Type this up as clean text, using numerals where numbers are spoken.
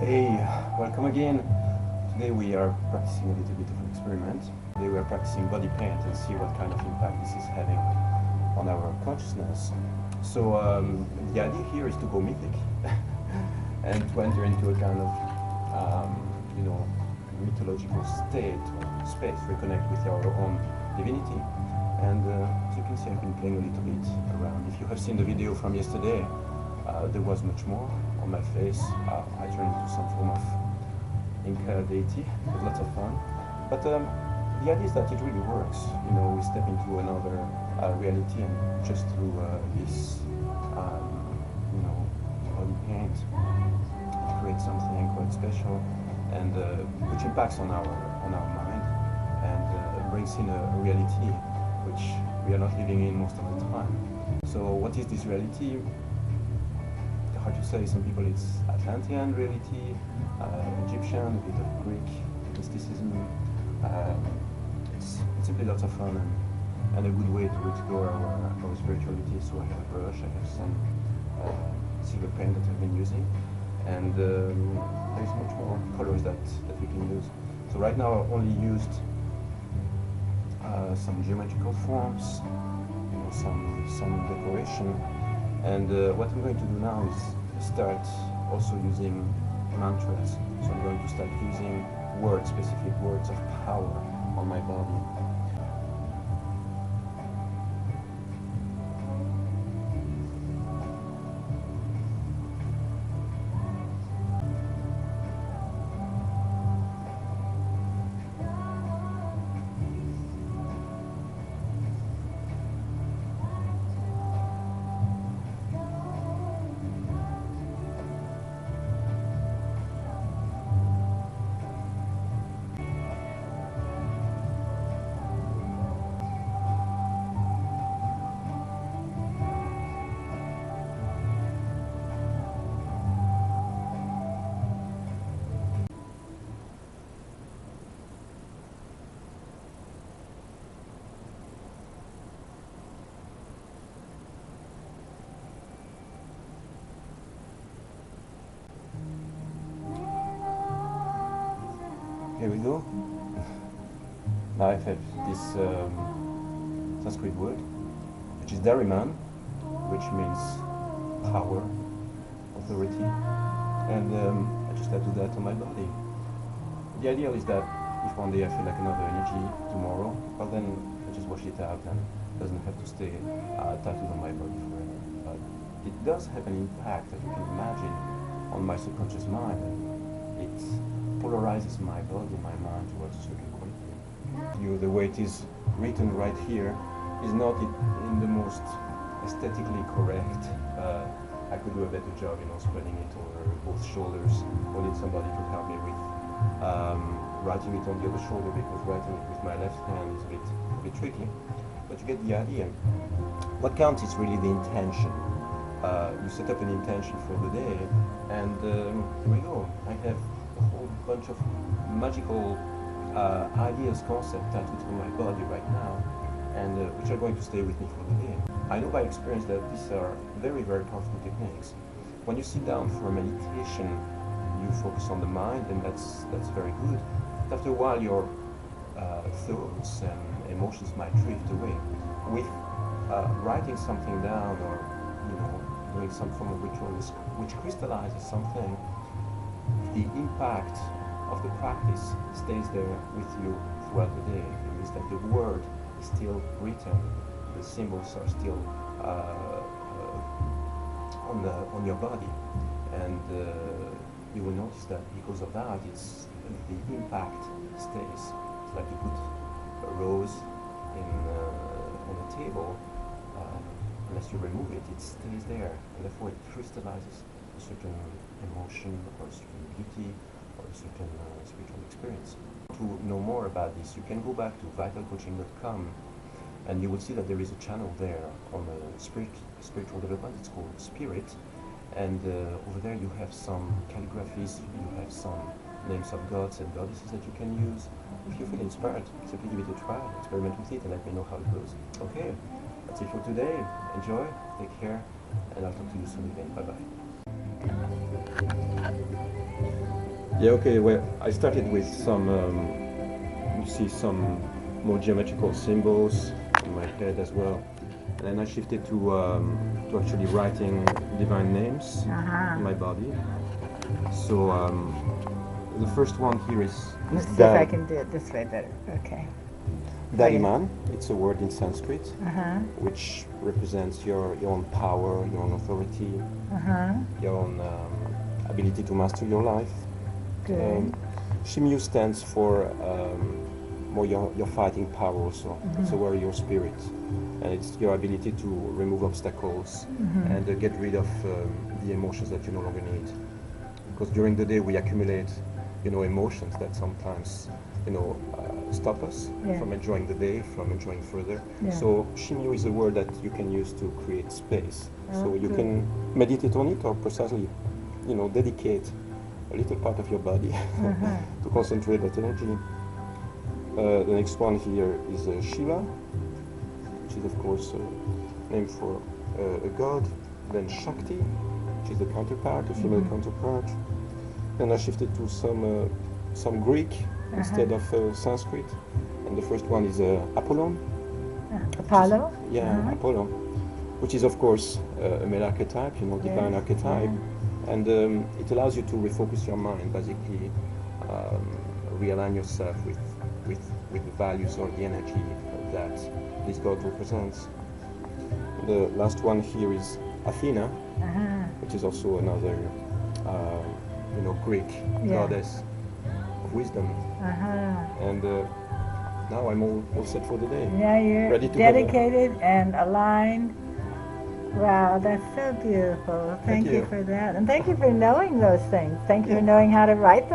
Hey, welcome again. Today we are practicing a little bit of an experiment. Today we are practicing body paint and see what kind of impact this is having on our consciousness. So the idea here is to go mythic and to enter into a kind of, mythological state or space, reconnect with our own divinity. And as you can see, I've been playing a little bit around. If you have seen the video from yesterday, there was much more on my face. I turned into some form of Inca deity. It was lots of fun. But the idea is that it really works. You know, we step into another reality, and just through this, body paint, it creates something quite special, and which impacts on our mind, and brings in a reality which we are not living in most of the time. So, what is this reality? Hard to say. Some people it's Atlantean reality, Egyptian, a bit of Greek mysticism. It's simply lots of fun and a good way to explore our spirituality. So I have a brush, I have some silver paint that I've been using, and there's much more colors that we can use. So right now I only used some geometrical forms, some decoration. And what I'm going to do now is start also using mantras. So I'm going to start using words, specific words of power on my body. Here we go. Now I have this Sanskrit word, which is Dariman, which means power, authority, and I just have to do that on my body. The idea is that if one day I feel like another energy tomorrow, well then I just wash it out and it doesn't have to stay tattooed on my body forever. But it does have an impact, as you can imagine, on my subconscious mind. It polarizes my body, my mind towards a certain quality. The way it is written right here is not in the most aesthetically correct. I could do a better job, spreading it over both shoulders, or need somebody to help me with writing it on the other shoulder, because writing it with my left hand is a bit tricky. But you get the idea. What counts is really the intention. You set up an intention for the day, and here we go. I have a whole bunch of magical ideas, concepts tattooed on my body right now, and which are going to stay with me for the day. I know by experience that these are very, very powerful techniques. When you sit down for a meditation, you focus on the mind, and that's very good. But after a while, your thoughts and emotions might drift away. With writing something down, or doing some form of ritual which crystallizes something, the impact of the practice stays there with you throughout the day. It means that the word is still written, the symbols are still on your body, and you will notice that because of that, the impact stays. It's like you put a rose on a table. Unless you remove it, it stays there, and therefore it crystallizes a certain emotion, or a certain beauty, or a certain spiritual experience. To know more about this, you can go back to vitalcoaching.com, and you will see that there is a channel there on spiritual development. It's called Spirit, and over there you have some calligraphies, you have some names of gods and goddesses that you can use. If you feel inspired, simply give it a try, experiment with it, and let me know how it goes. Okay, that's it for today. Enjoy, take care, and I'll talk to you soon again. Bye-bye. Yeah, okay, well, I started with some, you see some more geometrical symbols in my head as well. And then I shifted to actually writing divine names Uh-huh. on my body. So the first one here is Let's see if Da, I can do it this way better. Okay. Dariman. It's a word in Sanskrit, Uh-huh. which represents your own power, your own authority, Uh-huh. your own ability to master your life. Good. Shimyu stands for more your fighting power also. It's a warrior spirit, and it's your ability to remove obstacles and get rid of the emotions that you no longer need. Because during the day we accumulate, emotions that sometimes, stop us Yeah. from enjoying the day, from enjoying further. Yeah. So Shimyu is a word that you can use to create space. So you Okay. can meditate on it or precisely, dedicate a little part of your body to concentrate that energy. The next one here is Shiva, which is of course a name for a god. Then Shakti, which is the counterpart, the female counterpart. Then I shifted to some Greek instead of Sanskrit, and the first one is Apollon. Apollo? Yeah, Apollon, which is of course a male archetype, divine Yes, archetype, and it allows you to refocus your mind, basically realign yourself with the values or the energy that this god represents. The last one here is Athena, which is also another, Greek goddess of wisdom, and now I'm all set for the day. Yeah, you're Ready to have a- dedicated and aligned. Wow, that's so beautiful. Thank you you. for that. And thank you for knowing those things. Thank you Yeah. for knowing how to write those.